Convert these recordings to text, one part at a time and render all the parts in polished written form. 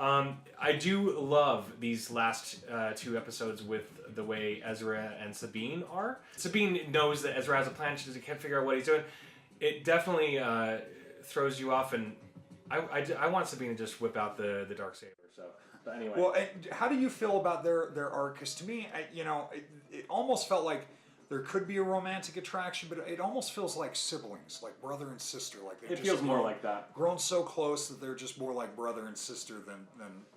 I do love these last two episodes with the way Ezra and Sabine are. Sabine knows that Ezra has a plan. She can't figure out what he's doing. It definitely throws you off, and I want Sabine to just whip out the Darksaber. So, but anyway. Well, how do you feel about their arc? Because to me, it almost felt like there could be a romantic attraction, but it almost feels like siblings, like brother and sister. Like it feels more like that. Grown so close that they're just more like brother and sister than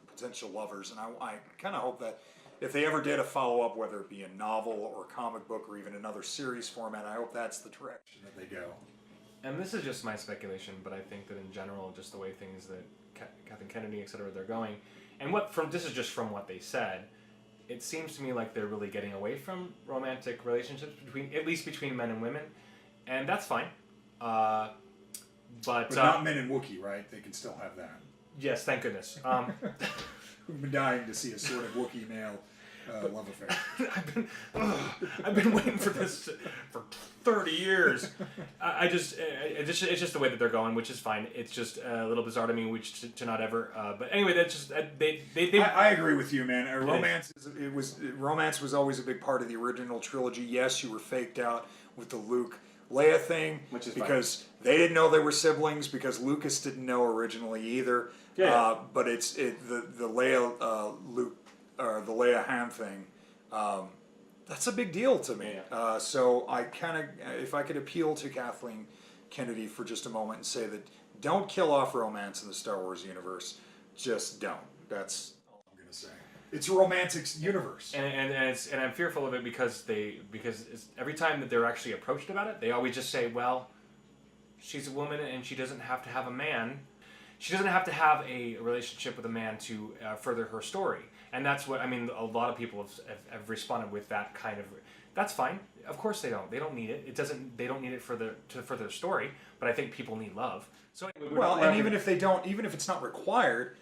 potential lovers. And I kind of hope that if they ever did a follow-up, whether it be a novel or a comic book or even another series format, I hope that's the direction that they go. And this is just my speculation, but I think that in general, just the way things that Kathleen Kennedy, etc., they're going, and this is just from what they said. It seems to me like they're really getting away from romantic relationships at least between men and women, and that's fine. But not men and Wookiee, right? They can still have that. Yes, thank goodness. We've been dying to see a sort of Wookiee male love affair. I've been waiting for this for 30 years. It's just the way that they're going, which is fine. It's just a little bizarre to me, which to not ever. But anyway, that's just they. I agree with you, man. Romance was always a big part of the original trilogy. Yes, you were faked out with the Luke Leia thing, which is because they didn't know they were siblings, because Lucas didn't know originally either. Yeah. But the Leia Luke or the Leia Han thing. That's a big deal to me. Yeah. So I kind of, if I could appeal to Kathleen Kennedy for just a moment and say that don't kill off romance in the Star Wars universe. Just don't. That's all I'm going to say. It's a romantic universe. And I'm fearful of it because every time that they're actually approached about it, they always just say, well, she's a woman and she doesn't have to have a man. She doesn't have to have a relationship with a man to further her story. And that's what, I mean, a lot of people have responded with that kind of, that's fine. Of course they don't. They don't need it. They don't need it for their story, but I think people need love. So anyway, and even if they don't, even if it's not required,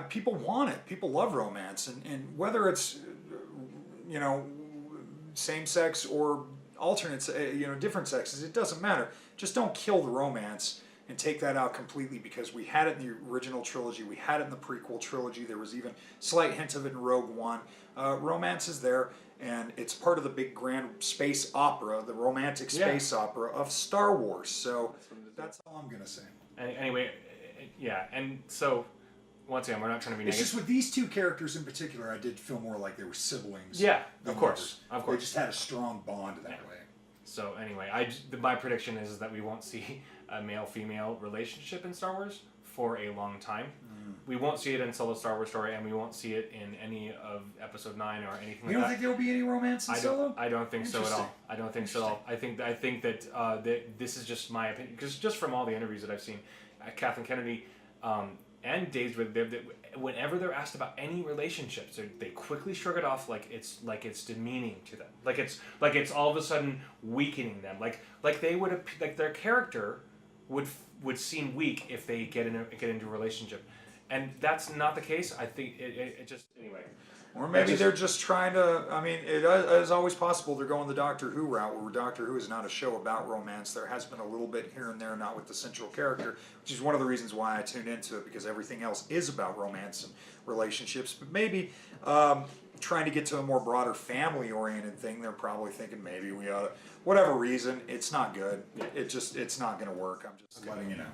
people want it. People love romance. And whether it's, same sex or alternate, different sexes, it doesn't matter. Just don't kill the romance and take that out completely, because we had it in the original trilogy, we had it in the prequel trilogy, there was even slight hints of it in Rogue One. Romance is there, and it's part of the big grand space opera, the romantic space opera of Star Wars. So that's all I'm going to say. Anyway, yeah, and so, once again, we're not trying to be negative. It's just with these two characters in particular, I did feel more like they were siblings. Yeah, of course. They just had a strong bond that way. So anyway, my prediction is that we won't see a male-female relationship in Star Wars for a long time. We won't see it in Solo Star Wars Story, and we won't see it in any of Episode 9 or anything like that. You don't think there will be any romance in Solo? I don't think so at all. I don't think so at all. I think that this is just my opinion, because just from all the interviews that I've seen, Kathleen Kennedy and Dave's, whenever they're asked about any relationships, they quickly shrug it off like it's demeaning to them, like it's all of a sudden weakening them, like they would their character would seem weak if they get into a relationship, and that's not the case. I think it just anyway. Or maybe they're just trying to, I mean, it is always possible they're going the Doctor Who route, where Doctor Who is not a show about romance. There has been a little bit here and there, not with the central character, which is one of the reasons why I tuned into it, because everything else is about romance and relationships. But maybe trying to get to a more broader family-oriented thing, they're probably thinking maybe we ought to, whatever reason, it's not good. It's not going to work. I'm just letting you know.